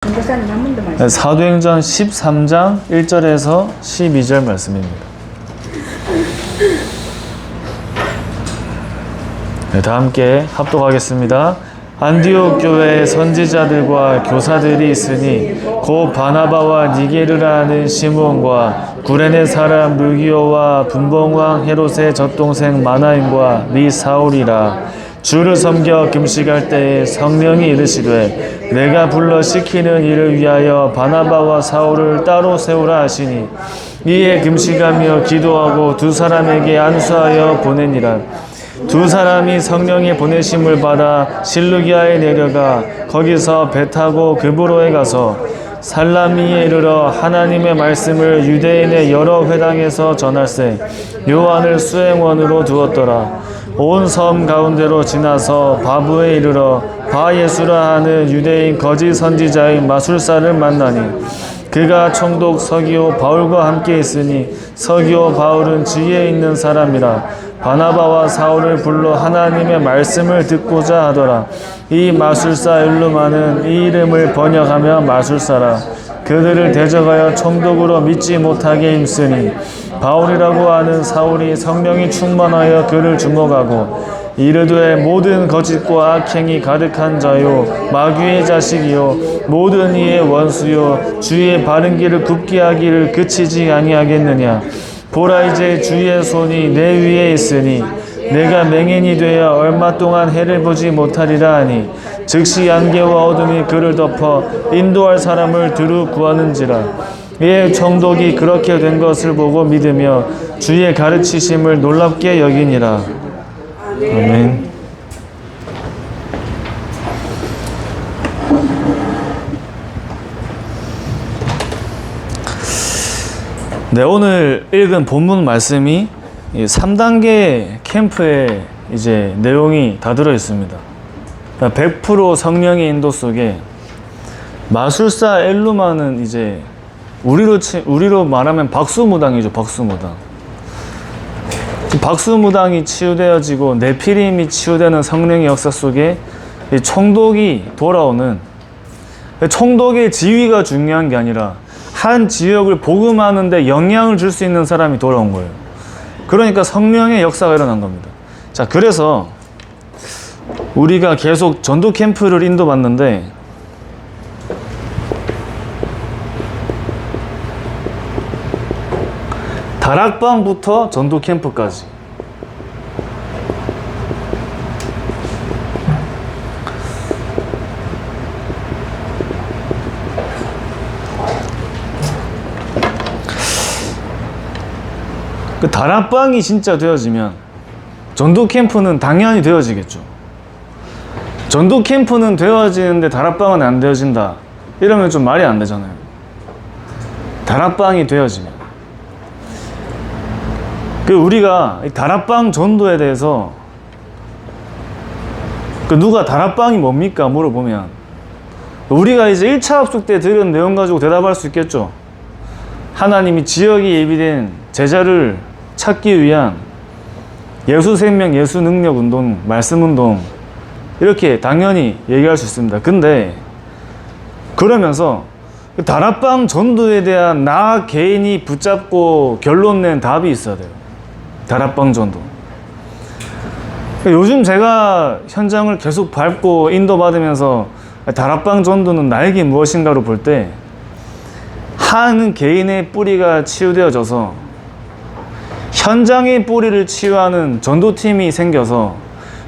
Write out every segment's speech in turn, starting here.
전도사님 한 번 더 말씀. 사도행전 13장 1절에서 12절 말씀입니다. 네, 다 함께 합독하겠습니다. 안디옥 교회에 선지자들과 교사들이 있으니 곧 바나바와 니게르라 하는 시므온과 구레네 사람 루기오와 분봉왕 헤롯의 젖동생 마나임과 미 사울이라. 주를 섬겨 금식할 때에 성령이 이르시되 내가 불러 시키는 일을 위하여 바나바와 사울을 따로 세우라 하시니 이에 금식하며 기도하고 두 사람에게 안수하여 보내니라. 두 사람이 성령의 보내심을 받아 실루기아에 내려가 거기서 배 타고 그브로에 가서 살라미에 이르러 하나님의 말씀을 유대인의 여러 회당에서 전할세 요한을 수행원으로 두었더라. 온 섬 가운데로 지나서 바부에 이르러 바예수라 하는 유대인 거짓 선지자인 마술사를 만나니 그가 총독 서기오 바울과 함께 있으니 서기오 바울은 지혜에 있는 사람이라. 바나바와 사울을 불러 하나님의 말씀을 듣고자 하더라. 이 마술사 엘루마는 이 이름을 번역하며 마술사라. 그들을 대적하여 총독으로 믿지 못하게 힘쓰니 바울이라고 하는 사울이 성령이 충만하여 그를 주목하고 이르되 모든 거짓과 악행이 가득한 자요 마귀의 자식이요 모든 이의 원수요 주의 바른 길을 굽게 하기를 그치지 아니하겠느냐. 보라 이제 주의 손이 내 위에 있으니 내가 맹인이 되어 얼마 동안 해를 보지 못하리라 하니 즉시 안개와 어둠이 그를 덮어 인도할 사람을 두루 구하는지라. 이에 총독이 그렇게 된 것을 보고 믿으며 주의 가르치심을 놀랍게 여기니라. 아멘. 네, 오늘 읽은 본문 말씀이 3단계 캠프의 이제 내용이 다 들어 있습니다. 100% 성령의 인도 속에 마술사 엘루마는 이제 우리로 말하면 박수무당이죠. 박수무당. 박수무당이 치유되어지고 네피림이 치유되는 성령의 역사 속에 이 총독이 돌아오는, 총독의 지위가 중요한 게 아니라 한 지역을 복음하는데 영향을 줄 수 있는 사람이 돌아온 거예요. 그러니까 성령의 역사가 일어난 겁니다. 자, 그래서 우리가 계속 전도 캠프를 인도받는데 다락방부터 전도 캠프까지 그 다락방이 진짜 되어지면 전도 캠프는 당연히 되어지겠죠. 전도 캠프는 되어지는데 다락방은 안 되어진다 이러면 좀 말이 안 되잖아요. 다락방이 되어지면 우리가 다락방 전도에 대해서 누가 다락방이 뭡니까 물어보면 우리가 이제 1차 합숙 때 들은 내용 가지고 대답할 수 있겠죠. 하나님이 지역이 예비된 제자를 찾기 위한 예수 생명, 예수 능력 운동, 말씀 운동 이렇게 당연히 얘기할 수 있습니다. 근데 그러면서 다락방 전도에 대한 나 개인이 붙잡고 결론 낸 답이 있어야 돼요. 다락방 전도. 요즘 제가 현장을 계속 밟고 인도받으면서 다락방 전도는 나에게 무엇인가로 볼 때 한 개인의 뿌리가 치유되어져서 현장의 뿌리를 치유하는 전도팀이 생겨서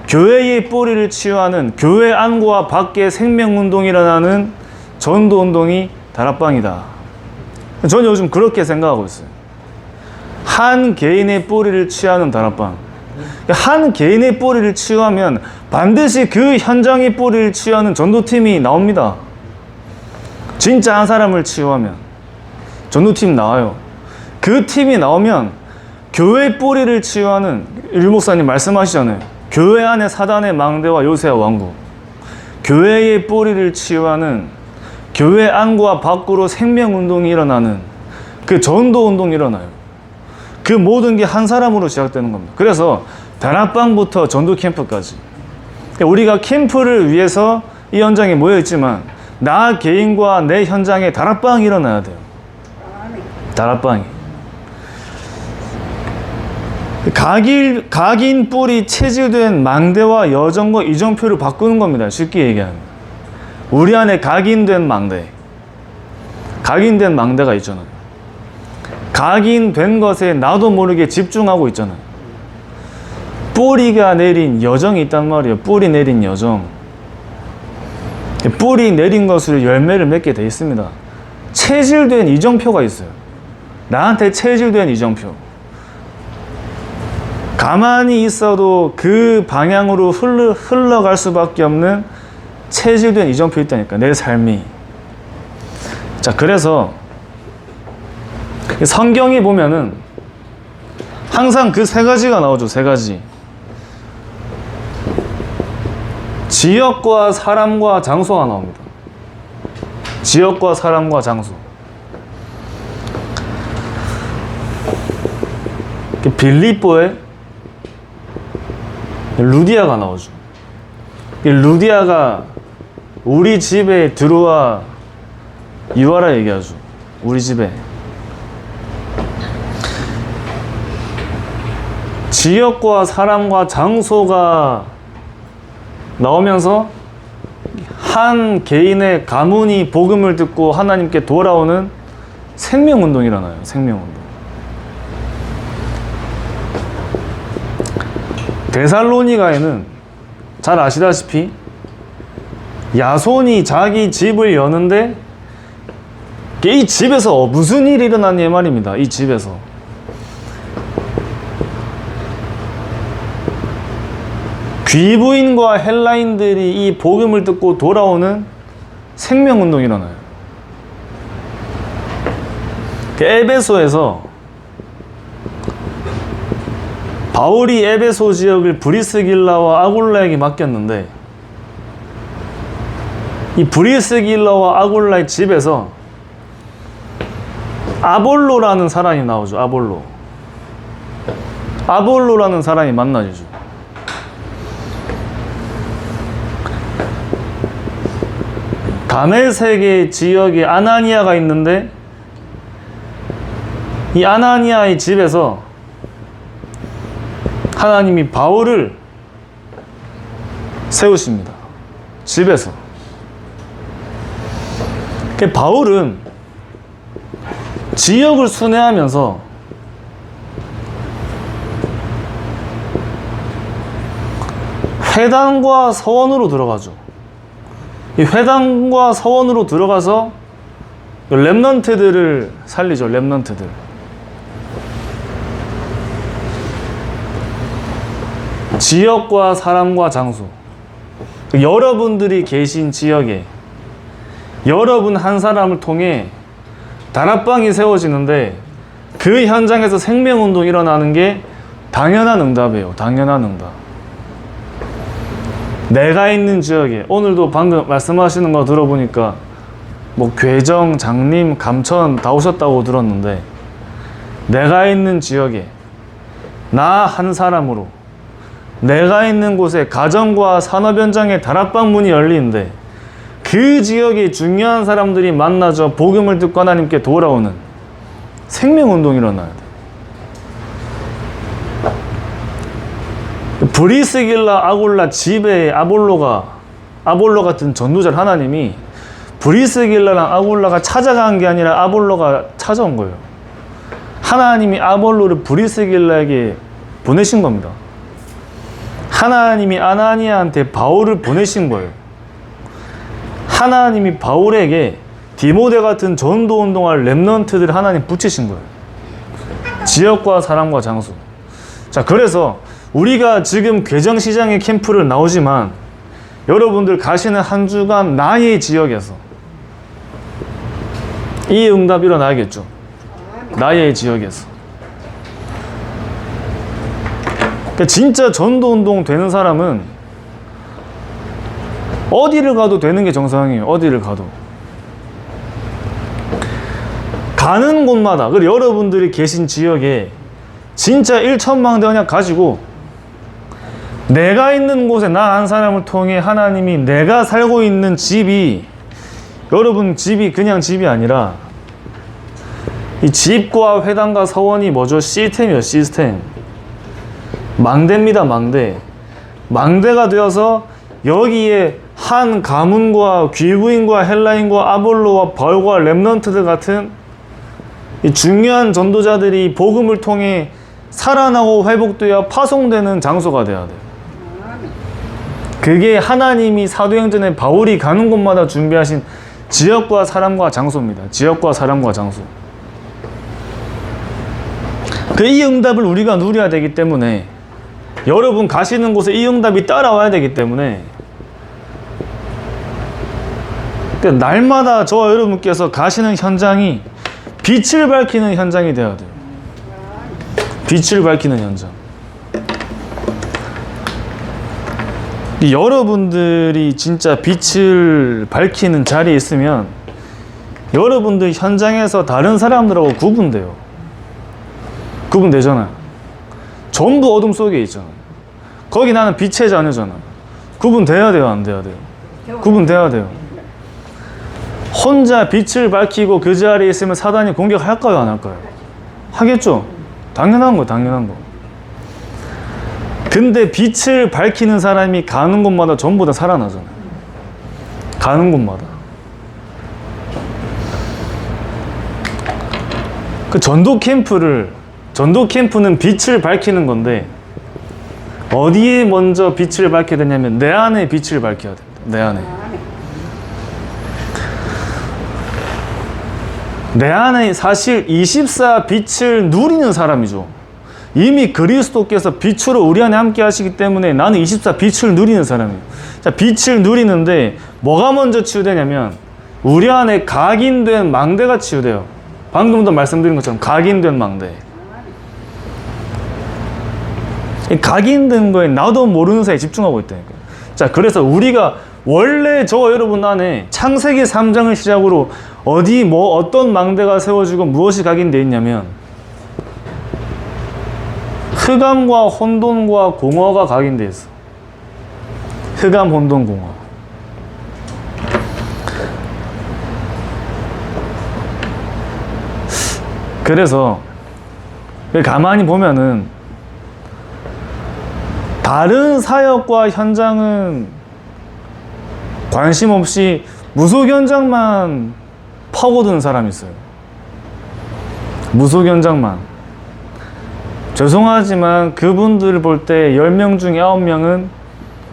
교회의 뿌리를 치유하는 교회 안과 밖에 생명운동이 일어나는 전도운동이 다락방이다. 저는 요즘 그렇게 생각하고 있어요. 한 개인의 뿌리를 치유하는 다락방. 한 개인의 뿌리를 치유하면 반드시 그 현장의 뿌리를 치유하는 전도팀이 나옵니다. 진짜 한 사람을 치유하면 전도팀 나와요. 그 팀이 나오면 교회 뿌리를 치유하는, 유 목사님 말씀하시잖아요. 교회 안에 사단의 망대와 요새와 왕국. 교회의 뿌리를 치유하는, 교회 안과 밖으로 생명운동이 일어나는 그 전도운동이 일어나요. 그 모든 게 한 사람으로 시작되는 겁니다. 그래서 다락방부터 전도 캠프까지 우리가 캠프를 위해서 이 현장에 모여 있지만 나 개인과 내 현장에 다락방이 일어나야 돼요. 다락방이. 각인 뿔이 체질된 망대와 여정과 이정표를 바꾸는 겁니다. 쉽게 얘기하면. 우리 안에 각인된 망대. 각인된 망대가 있잖아요. 각인된 것에 나도 모르게 집중하고 있잖아요. 뿌리가 내린 여정이 있단 말이에요. 뿌리 내린 여정. 뿌리 내린 것으로 열매를 맺게 돼 있습니다. 체질된 이정표가 있어요. 나한테 체질된 이정표. 가만히 있어도 그 방향으로 흘러갈 수밖에 없는 체질된 이정표 있다니까. 내 삶이. 자, 그래서 성경에 보면은 항상 그 세 가지가 나오죠. 세 가지. 지역과 사람과 장소가 나옵니다. 지역과 사람과 장소. 빌립보에 루디아가 나오죠. 루디아가 우리 집에 들어와 이와라 얘기하죠. 우리 집에. 지역과 사람과 장소가 나오면서 한 개인의 가문이 복음을 듣고 하나님께 돌아오는 생명운동이 일어나요. 생명운동. 데살로니가에는 잘 아시다시피 야손이 자기 집을 여는데 이 집에서 무슨 일이 일어났냐 말입니다. 이 집에서. 귀부인과 헬라인들이 이 복음을 듣고 돌아오는 생명운동이 일어나요. 에베소에서 바울이 에베소 지역을 브리스길라와 아굴라에게 맡겼는데 이 브리스길라와 아굴라의 집에서 아볼로라는 사람이 나오죠. 아볼로라는 사람이 만나죠. 다메섹의 지역에 아나니아가 있는데 이 아나니아의 집에서 하나님이 바울을 세우십니다. 집에서. 바울은 지역을 순회하면서 회당과 서원으로 들어가죠. 이 회당과 서원으로 들어가서 렘넌트들을 살리죠. 렘넌트들. 지역과 사람과 장소. 여러분들이 계신 지역에 여러분 한 사람을 통해 다락방이 세워지는데 그 현장에서 생명운동이 일어나는 게 당연한 응답이에요. 당연한 응답. 내가 있는 지역에 오늘도 방금 말씀하시는 거 들어보니까 뭐 괴정, 장림, 감천 다 오셨다고 들었는데 내가 있는 지역에 나 한 사람으로 내가 있는 곳에 가정과 산업 현장에 다락방 문이 열리는데 그 지역에 중요한 사람들이 만나서 복음을 듣고 하나님께 돌아오는 생명운동이 일어나야 돼. 브리스길라 아굴라 집에 아볼로 같은 전도자를 하나님이 브리스길라랑 아굴라가 찾아간 게 아니라 아볼로가 찾아온 거예요. 하나님이 아볼로를 브리스길라에게 보내신 겁니다. 하나님이 아나니아한테 바울을 보내신 거예요. 하나님이 바울에게 디모데 같은 전도운동할 렘넌트들을 하나님 붙이신 거예요. 지역과 사람과 장소. 자, 그래서 우리가 지금 괴정시장의 캠프를 나오지만 여러분들 가시는 한 주간 나의 지역에서 이 응답이 일어나겠죠. 나의 지역에서. 그러니까 진짜 전도운동 되는 사람은 어디를 가도 되는 게 정상이에요. 어디를 가도. 가는 곳마다, 그리고 여러분들이 계신 지역에 진짜 일천망대 언약 가지고 내가 있는 곳에 나 한 사람을 통해 하나님이 내가 살고 있는 집이 여러분 집이 그냥 집이 아니라 이 집과 회당과 서원이 뭐죠? 시스템이요, 시스템. 망대입니다, 망대. 망대가 되어서 여기에 한 가문과 귀부인과 헬라인과 아볼로와 벌과 렘넌트들 같은 이 중요한 전도자들이 복음을 통해 살아나고 회복되어 파송되는 장소가 되어야 돼요. 그게 하나님이 사도행전에 바울이 가는 곳마다 준비하신 지역과 사람과 장소입니다. 지역과 사람과 장소. 이 응답을 우리가 누려야 되기 때문에 여러분 가시는 곳에 이 응답이 따라와야 되기 때문에 날마다 저와 여러분께서 가시는 현장이 빛을 밝히는 현장이 되어야 돼요. 빛을 밝히는 현장. 여러분들이 진짜 빛을 밝히는 자리에 있으면 여러분들 현장에서 다른 사람들하고 구분돼요. 구분되잖아요. 전부 어둠 속에 있잖아요. 거기 나는 빛의 자녀잖아. 구분돼야 돼요, 안 돼야 돼요? 구분돼야 돼요. 혼자 빛을 밝히고 그 자리에 있으면 사단이 공격할까요, 안 할까요? 하겠죠. 당연한 거, 당연한 거. 근데 빛을 밝히는 사람이 가는 곳마다 전부 다 살아나잖아요. 가는 곳마다. 그 전도 캠프는 빛을 밝히는 건데 어디에 먼저 빛을 밝혀야 되냐면 내 안에 빛을 밝혀야 됩니다. 내 안에. 내 안에 사실 24 빛을 누리는 사람이죠. 이미 그리스도께서 빛으로 우리 안에 함께 하시기 때문에 나는 24 빛을 누리는 사람이에요. 자, 빛을 누리는데 뭐가 먼저 치유되냐면 우리 안에 각인된 망대가 치유돼요. 방금도 말씀드린 것처럼 각인된 망대. 각인된 거에 나도 모르는 사이에 집중하고 있다니까요. 자, 그래서 우리가 원래 저와 여러분 안에 창세기 3장을 시작으로 어떤 망대가 세워지고 무엇이 각인되어 있냐면 흑암과 혼돈과 공허가 각인되어 있어. 흑암, 혼돈, 공허. 그래서 가만히 보면은 다른 사역과 현장은 관심 없이 무속 현장만 파고드는 사람이 있어요. 무속 현장만. 죄송하지만 그분들을 볼 때 10명 중에 9명은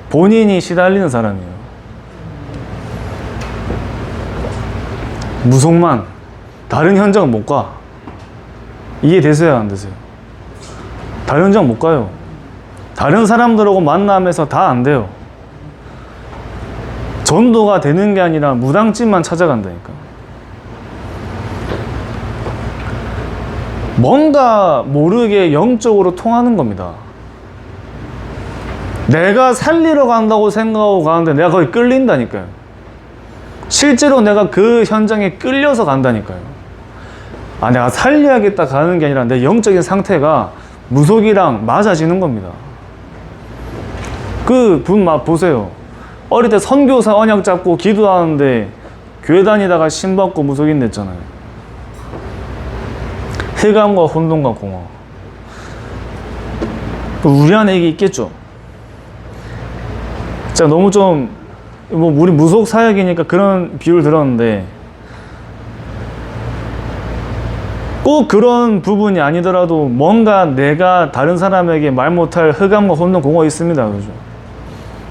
본인이 시달리는 사람이에요. 무속만. 다른 현장은 못 가. 이해되세요, 안 되세요? 다른 현장 못 가요. 다른 사람들하고 만나면서 다 안 돼요. 전도가 되는 게 아니라 무당집만 찾아간다니까. 뭔가 모르게 영적으로 통하는 겁니다. 내가 살리러 간다고 생각하고 가는데 내가 거기 끌린다니까요. 실제로 내가 그 현장에 끌려서 간다니까요. 내가 살려야겠다 가는 게 아니라 내 영적인 상태가 무속이랑 맞아지는 겁니다. 그 분 보세요. 어릴 때 선교사 언약 잡고 기도하는데 교회 다니다가 신받고 무속인 됐잖아요. 흑암과 혼돈과 공허. 우리 안에 이게 있겠죠. 자, 너무 좀 우리 무속 사역이니까 그런 비유를 들었는데 꼭 그런 부분이 아니더라도 뭔가 내가 다른 사람에게 말 못할 흑암과 혼돈, 공허가 있습니다. 그죠?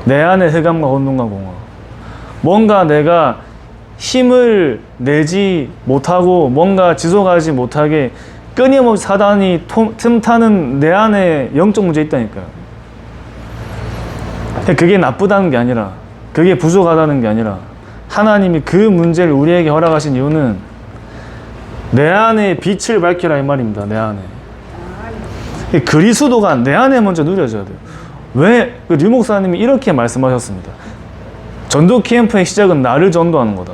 내 안에 흑암과 혼돈과 공허. 뭔가 내가 힘을 내지 못하고 뭔가 지속하지 못하게 끊임없이 사단이 틈타는 내 안에 영적 문제 있다니까요. 그게 나쁘다는 게 아니라, 그게 부족하다는 게 아니라 하나님이 그 문제를 우리에게 허락하신 이유는 내 안에 빛을 밝히라 이 말입니다. 내 안에. 그리스도가 내 안에 먼저 누려져야 돼요. 왜? 류 목사님이 이렇게 말씀하셨습니다. 전도 캠프의 시작은 나를 전도하는 거다.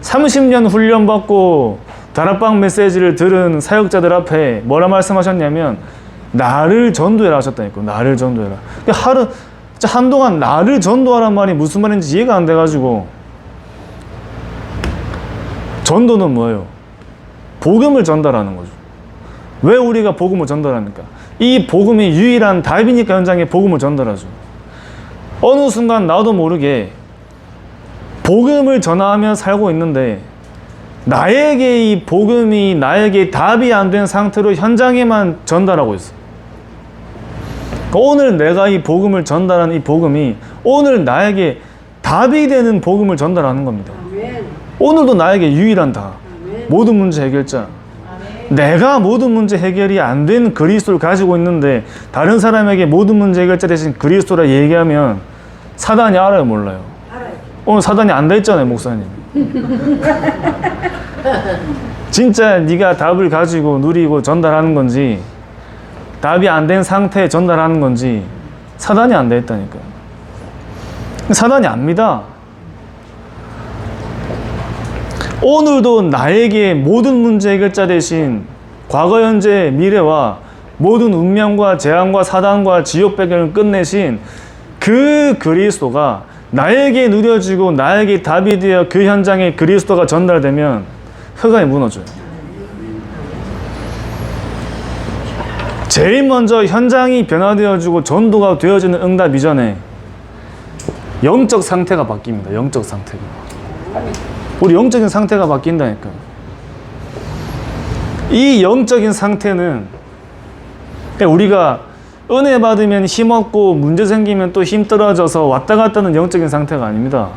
30년 훈련받고 다락방 메시지를 들은 사역자들 앞에 뭐라 말씀하셨냐면 나를 전도해라 하셨다니까요. 나를 전도해라. 한동안 나를 전도하란 말이 무슨 말인지 이해가 안 돼가지고 전도는 뭐예요? 복음을 전달하는 거죠. 왜 우리가 복음을 전달합니까? 이 복음이 유일한 답이니까 현장에 복음을 전달하죠. 어느 순간 나도 모르게 복음을 전하며 살고 있는데 나에게 이 복음이 나에게 답이 안 된 상태로 현장에만 전달하고 있어. 오늘 내가 이 복음을 전달하는 이 복음이 오늘 나에게 답이 되는 복음을 전달하는 겁니다. 오늘도 나에게 유일한 답, 모든 문제 해결자. 내가 모든 문제 해결이 안 된 그리스도를 가지고 있는데 다른 사람에게 모든 문제 해결자 대신 그리스도라 얘기하면 사단이 알아요, 몰라요? 오늘 사단이 안 돼 있잖아요, 목사님. 진짜 네가 답을 가지고 누리고 전달하는 건지 답이 안 된 상태에 전달하는 건지 사단이 안 돼 있다니까요. 사단이 압니다. 오늘도 나에게 모든 문제 해결자 대신 과거, 현재, 미래와 모든 운명과 재앙과 사단과 지옥 배경을 끝내신 그 그리스도가 나에게 누려지고 나에게 답이 되어 그 현장에 그리스도가 전달되면 흑암이 무너져요. 제일 먼저 현장이 변화되어지고 전도가 되어지는 응답 이전에 영적 상태가 바뀝니다. 영적 상태가. 우리 영적인 상태가 바뀐다니까요. 이 영적인 상태는 우리가 은혜 받으면 힘없고 문제 생기면 또 힘 떨어져서 왔다 갔다 하는 영적인 상태가 아닙니다.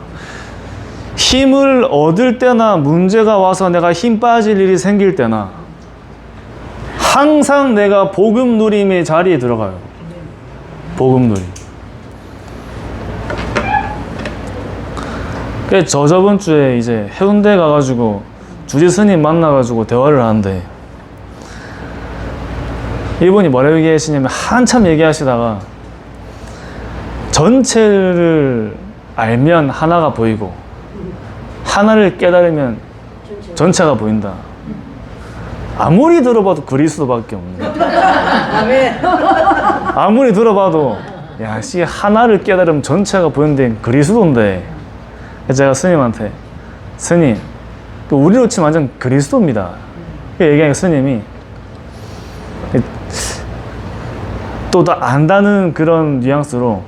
힘을 얻을 때나 문제가 와서 내가 힘 빠질 일이 생길 때나 항상 내가 복음 누림의 자리에 들어가요. 복음 누림. 저번 주에 이제 해운대 가가지고 주지 스님 만나가지고 대화를 하는데 이분이 뭐라고 얘기하시냐면 한참 얘기하시다가 전체를 알면 하나가 보이고 하나를 깨달으면 전체가 보인다. 아무리 들어봐도 그리스도밖에 없네. 아무리 들어봐도 야, 씨 하나를 깨달으면 전체가 보이는데 그리스도인데 제가 스님한테 스님 우리로 치면 완전 그리스도입니다. 얘기하니까 스님이 또 다 안다는 그런 뉘앙스로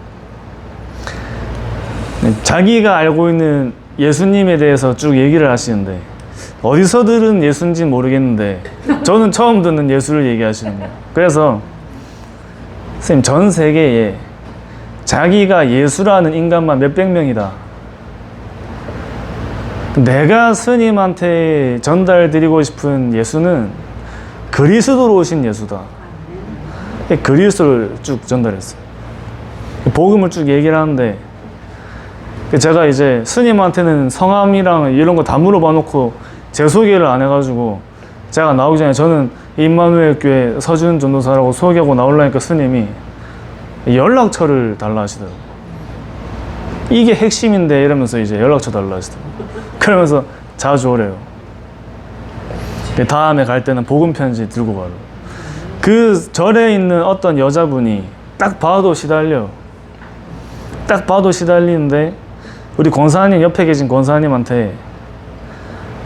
자기가 알고 있는 예수님에 대해서 쭉 얘기를 하시는데 어디서 들은 예수인지 모르겠는데 저는 처음 듣는 예수를 얘기하시는 거예요. 그래서 선생님 전 세계에 자기가 예수라는 인간만 몇백 명이다. 내가 스님한테 전달드리고 싶은 예수는 그리스도로 오신 예수다. 그리스도를 쭉 전달했어요. 복음을 쭉 얘기를 하는데 제가 이제 스님한테는 성함이랑 이런 거 다 물어봐 놓고 제 소개를 안 해가지고 제가 나오기 전에 저는 임마누엘 교회 서준 전도사라고 소개하고 나오려니까 스님이 연락처를 달라 하시더라고요. 이게 핵심인데 이러면서 이제 연락처 달라 하시더라고요. 그러면서 자주 오래요. 다음에 갈 때는 복음 편지 들고 가요. 그 절에 있는 어떤 여자분이 딱 봐도 시달려. 딱 봐도 시달리는데 우리 권사님 옆에 계신 권사님한테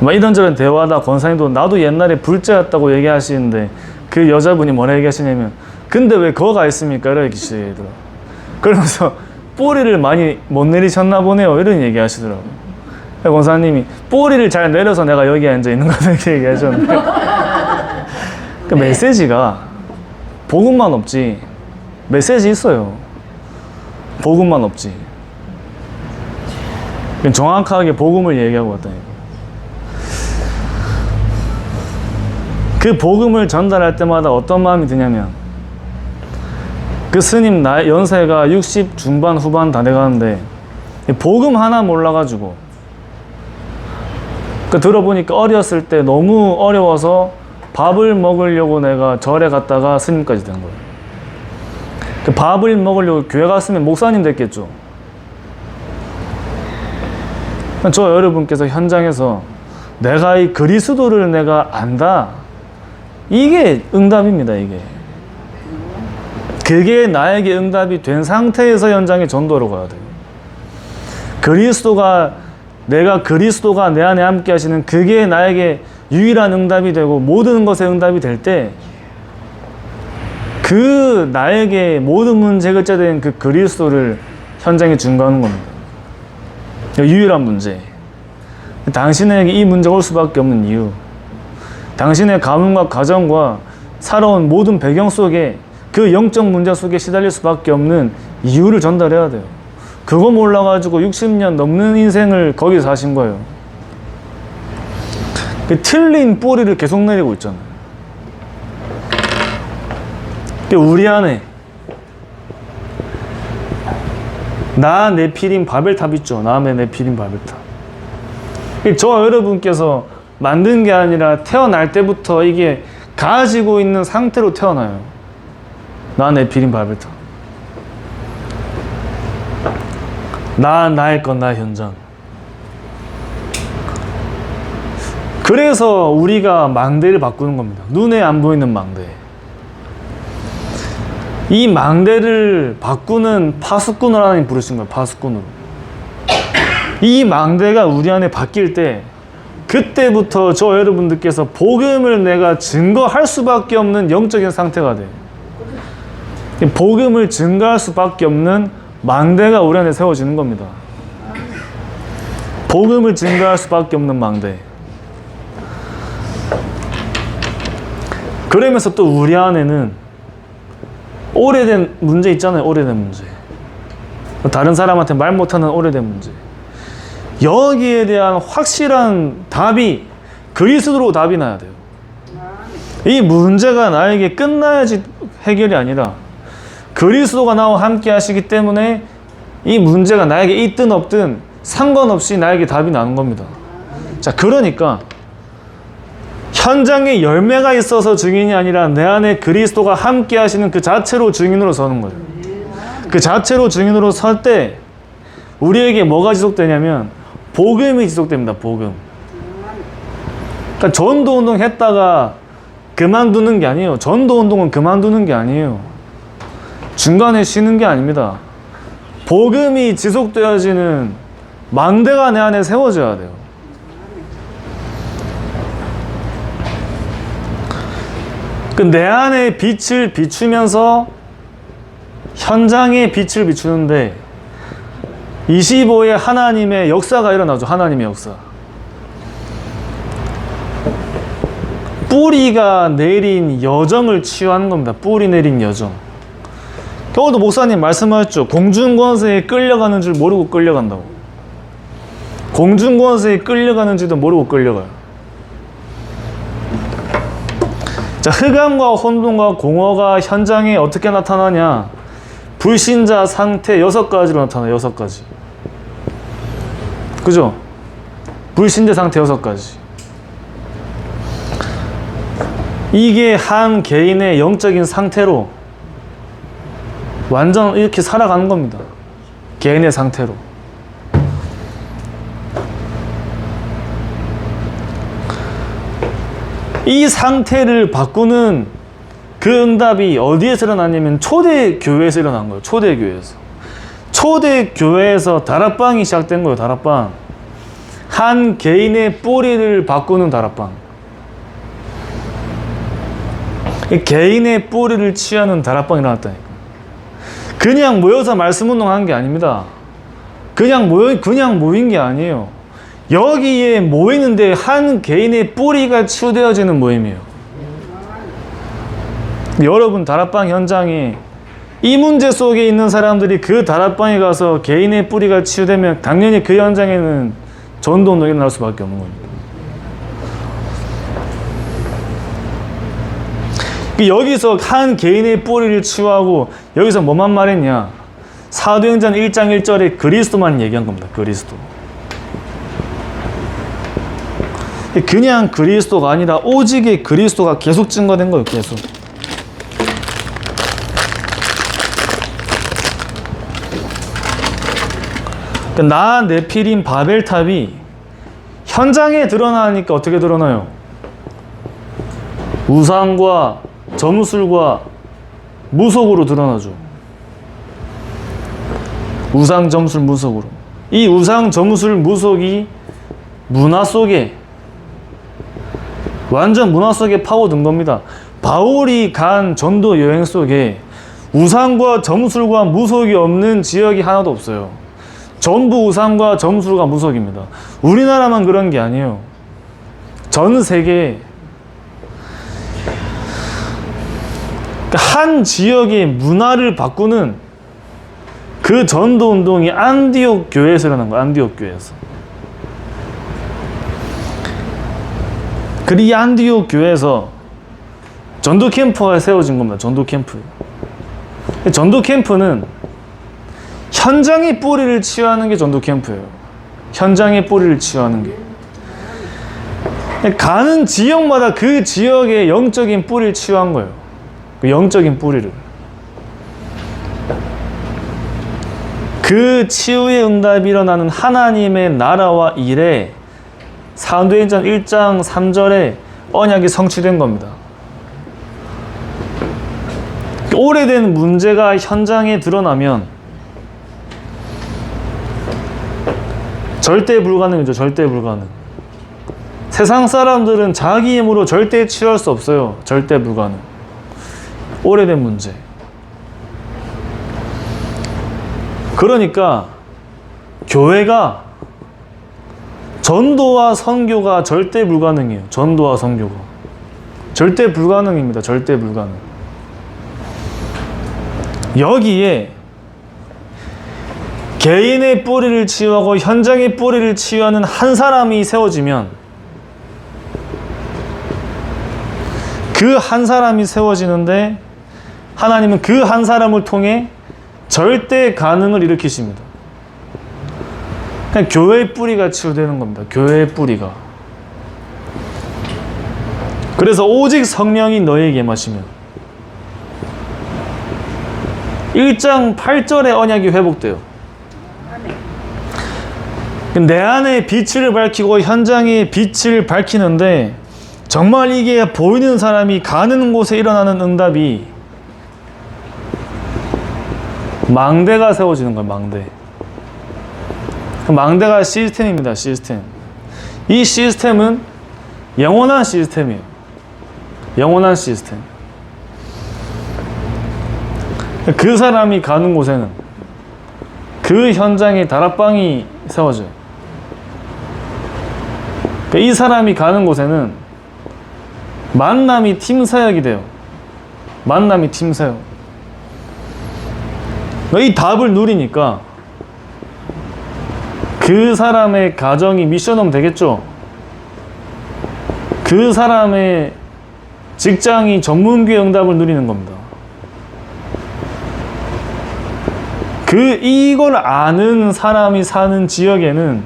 막 이런저런 대화하다 권사님도 나도 옛날에 불자였다고 얘기하시는데 그 여자분이 뭐라 얘기하시냐면 근데 왜 거가 있습니까? 이렇게 얘기하시더라고요. 그러면서 뿌리를 많이 못 내리셨나 보네요. 이런 얘기 하시더라고요. 권사님이 뿌리를 잘 내려서 내가 여기 앉아 있는 거다 이렇게 얘기하셨는데 그 메시지가 복음만 없지 메시지 있어요. 복음만 없지. 정확하게 복음을 얘기하고 왔다니까. 그 복음을 전달할 때마다 어떤 마음이 드냐면 그 스님 연세가 60 중반 후반 다 돼가는데 복음 하나 몰라가지고 그 들어보니까 어렸을 때 너무 어려워서 밥을 먹으려고 내가 절에 갔다가 스님까지 된 거예요. 그 밥을 먹으려고 교회 갔으면 목사님 됐겠죠. 저 여러분께서 현장에서 내가 이 그리스도를 내가 안다. 이게 응답입니다, 이게. 그게 나에게 응답이 된 상태에서 현장에 전도로 가야 돼요. 그리스도가 내가 그리스도가 내 안에 함께 하시는 그게 나에게 유일한 응답이 되고 모든 것의 응답이 될 때 그 나에게 모든 문제 해결자된 그 그리스도를 현장에 증거하는 겁니다. 유일한 문제. 당신에게 이 문제가 올 수밖에 없는 이유. 당신의 가문과 가정과 살아온 모든 배경 속에 그 영적 문제 속에 시달릴 수밖에 없는 이유를 전달해야 돼요. 그거 몰라가지고 60년 넘는 인생을 거기서 사신 거예요. 그 틀린 뿌리를 계속 내리고 있잖아요. 우리 안에 나 네피림 바벨탑 있죠. 남의 네피림 바벨탑. 저와 여러분께서 만든 게 아니라 태어날 때부터 이게 가지고 있는 상태로 태어나요. 나 네피림 바벨탑. 나의 것, 나의 현장. 그래서 우리가 망대를 바꾸는 겁니다. 눈에 안 보이는 망대. 이 망대를 바꾸는 파수꾼으로 하나님 부르신 거예요. 파수꾼으로. 이 망대가 우리 안에 바뀔 때 그때부터 저 여러분들께서 복음을 내가 증거할 수밖에 없는 영적인 상태가 돼요. 복음을 증거할 수밖에 없는 망대가 우리 안에 세워지는 겁니다. 복음을 증거할 수밖에 없는 망대. 그러면서 또 우리 안에는 오래된 문제 있잖아요. 오래된 문제. 다른 사람한테 말 못하는 오래된 문제. 여기에 대한 확실한 답이 그리스도로 답이 나야 돼요. 이 문제가 나에게 끝나야지 해결이 아니라 그리스도가 나와 함께 하시기 때문에 이 문제가 나에게 있든 없든 상관없이 나에게 답이 나는 겁니다. 자, 그러니까 현장에 열매가 있어서 증인이 아니라 내 안에 그리스도가 함께 하시는 그 자체로 증인으로 서는 거예요. 그 자체로 증인으로 설 때 우리에게 뭐가 지속되냐면 복음이 지속됩니다. 복음. 그러니까 전도운동 했다가 그만두는 게 아니에요. 전도운동은 그만두는 게 아니에요. 중간에 쉬는 게 아닙니다. 복음이 지속되어지는 망대가 내 안에 세워져야 돼요. 내 안에 빛을 비추면서 현장에 빛을 비추는데 25의 하나님의 역사가 일어나죠. 하나님의 역사. 뿌리가 내린 여정을 치유하는 겁니다. 뿌리 내린 여정. 오늘도 목사님 말씀하셨죠. 공중권세에 끌려가는 줄 모르고 끌려간다고. 공중권세에 끌려가는지도 모르고 끌려가요. 자, 흑암과 혼돈과 공허가 현장에 어떻게 나타나냐? 불신자 상태 6가지로 나타나요. 6가지. 그죠? 불신자 상태 6가지. 이게 한 개인의 영적인 상태로 완전 이렇게 살아가는 겁니다. 개인의 상태로. 이 상태를 바꾸는 그 응답이 어디에서 일어나냐면 초대교회에서 일어난 거예요. 초대교회에서. 초대교회에서 다락방이 시작된 거예요. 다락방. 한 개인의 뿌리를 바꾸는 다락방. 개인의 뿌리를 취하는 다락방이 일어났다니까. 그냥 모여서 말씀 운동한 게 아닙니다. 그냥 모인 게 아니에요. 여기에 모이는데 한 개인의 뿌리가 치유되어지는 모임이에요. 여러분 다락방 현장에 이 문제 속에 있는 사람들이 그 다락방에 가서 개인의 뿌리가 치유되면 당연히 그 현장에는 전도운동이 일어날 수밖에 없는 겁니다. 여기서 한 개인의 뿌리를 치유하고 여기서 뭐만 말했냐? 사도행전 1장 1절에 그리스도만 얘기한 겁니다. 그리스도. 그냥 그리스도가 아니라 오직의 그리스도가 계속 증거된 거예요. 계속. 나 네피림 바벨탑이 현장에 드러나니까 어떻게 드러나요? 우상과 점술과 무속으로 드러나죠. 우상, 점술, 무속으로. 이 우상, 점술, 무속이 문화 속에, 완전 문화 속에 파고든 겁니다. 바울이 간 전도 여행 속에 우상과 점술과 무속이 없는 지역이 하나도 없어요. 전부 우상과 점술과 무속입니다. 우리나라만 그런 게 아니에요. 전 세계에 한 지역의 문화를 바꾸는 그 전도 운동이 안디옥 교회에서 일어난 거예요. 안디옥 교회에서. 그리고 이 안디옥 교회에서 전도 캠프가 세워진 겁니다. 전도 캠프. 전도 캠프는 현장의 뿌리를 치유하는 게 전도 캠프예요. 현장의 뿌리를 치유하는 게. 가는 지역마다 그 지역의 영적인 뿌리를 치유한 거예요. 그 영적인 뿌리를. 그 치유의 응답이 일어나는 하나님의 나라와 일에 사도행전 1장 3절에 언약이 성취된 겁니다. 오래된 문제가 현장에 드러나면 절대 불가능이죠. 절대 불가능. 세상 사람들은 자기 힘으로 절대 치유할 수 없어요. 절대 불가능. 오래된 문제. 그러니까 교회가 전도와 선교가 절대 불가능해요. 전도와 선교가 절대 불가능입니다. 절대 불가능. 여기에 개인의 뿌리를 치유하고 현장의 뿌리를 치유하는 한 사람이 세워지면 그 한 사람이 세워지는데 하나님은 그 한 사람을 통해 절대 가능을 일으키십니다. 그냥 교회의 뿌리가 치유되는 겁니다. 교회의 뿌리가. 그래서 오직 성령이 너희에게 임하시면 1장 8절의 언약이 회복돼요. 내 안에 빛을 밝히고 현장에 빛을 밝히는데 정말 이게 보이는 사람이 가는 곳에 일어나는 응답이 망대가 세워지는 거예요. 망대. 망대가 시스템입니다. 시스템. 이 시스템은 영원한 시스템이에요. 영원한 시스템. 그 사람이 가는 곳에는 그 현장에 다락방이 세워져요. 이 사람이 가는 곳에는 만남이 팀 사역이 돼요. 만남이 팀 사역. 이 답을 누리니까 그 사람의 가정이 미션홈 되겠죠. 그 사람의 직장이 전문교회 응답을 누리는 겁니다. 이걸 아는 사람이 사는 지역에는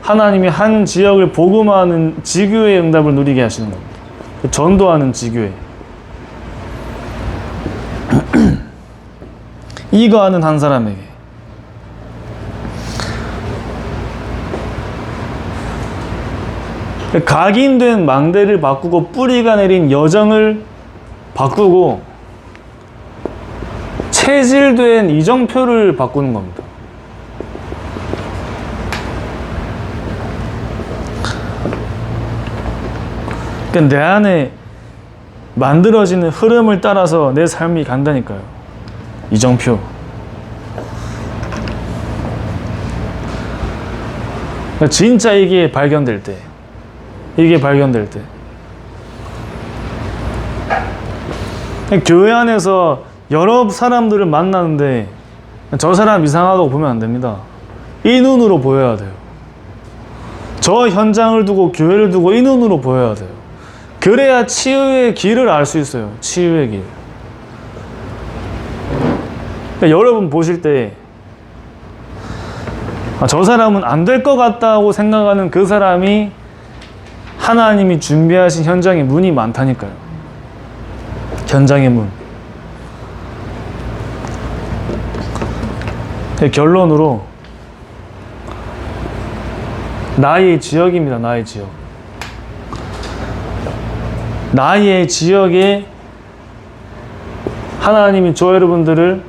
하나님이 한 지역을 복음하는 지교의 응답을 누리게 하시는 겁니다. 전도하는 지교회. 이거 아는 한 사람에게. 각인된 망대를 바꾸고 뿌리가 내린 여정을 바꾸고 체질된 이정표를 바꾸는 겁니다. 그러니까 내 안에 만들어지는 흐름을 따라서 내 삶이 간다니까요. 이정표. 그러니까 진짜 이게 발견될 때, 교회 안에서 여러 사람들을 만나는데 저 사람 이상하다고 보면 안 됩니다. 이 눈으로 보여야 돼요. 저 현장을 두고 교회를 두고 이 눈으로 보여야 돼요. 그래야 치유의 길을 알 수 있어요. 치유의 길. 그러니까 여러분 보실 때 저 사람은 안 될 것 같다고 생각하는 그 사람이 하나님이 준비하신 현장의 문이 많다니까요. 현장의 문. 결론으로 나의 지역입니다. 나의 지역. 나의 지역에 하나님이 저 여러분들을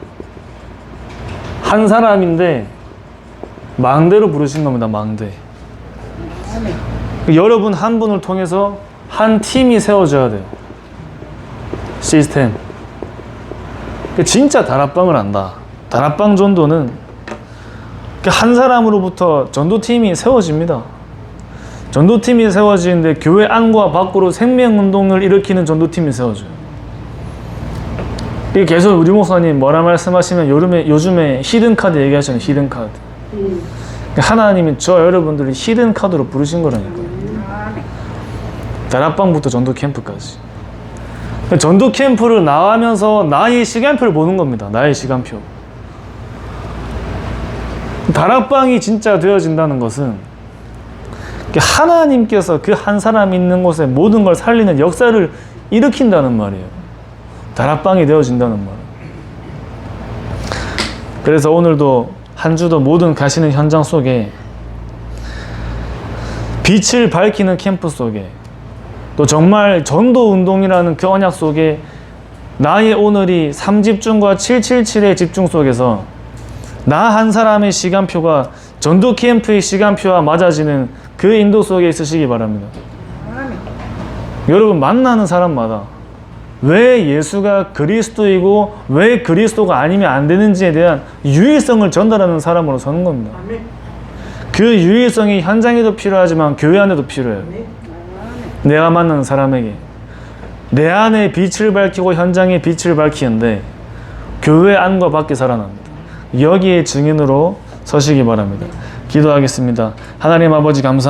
한 사람인데 망대로 부르신 겁니다. 망대. 여러분 한 분을 통해서 한 팀이 세워져야 돼요. 시스템. 진짜 다락방을 한다. 다락방 전도는 한 사람으로부터 전도팀이 세워집니다. 전도팀이 세워지는데 교회 안과 밖으로 생명운동을 일으키는 전도팀이 세워져요. 이게 계속 우리 목사님 뭐라 말씀하시면 요즘에 히든카드 얘기하시는 히든카드. 하나님이 저 여러분들이 히든카드로 부르신 거라니까요. 다락방부터 전도 캠프까지. 전도 캠프를 나가면서 나의 시간표를 보는 겁니다. 나의 시간표. 다락방이 진짜 되어진다는 것은 하나님께서 그 한 사람 있는 곳에 모든 걸 살리는 역사를 일으킨다는 말이에요. 다락방이 되어진다는 말이에요. 그래서 오늘도 한 주도 모든 가시는 현장 속에 빛을 밝히는 캠프 속에 또 정말 전도 운동이라는 그 언약 속에 나의 오늘이 3집중과 777의 집중 속에서 나 한 사람의 시간표가 전도 캠프의 시간표와 맞아지는 그 인도 속에 있으시기 바랍니다. 여러분 만나는 사람마다 왜 예수가 그리스도이고 왜 그리스도가 아니면 안 되는지에 대한 유일성을 전달하는 사람으로 서는 겁니다. 그 유일성이 현장에도 필요하지만 교회 안에도 필요해요. 내가 만나는 사람에게 내 안에 빛을 밝히고 현장에 빛을 밝히는데 교회 안과 밖에 살아납니다. 여기에 증인으로 서시기 바랍니다. 기도하겠습니다. 하나님 아버지 감사합니다.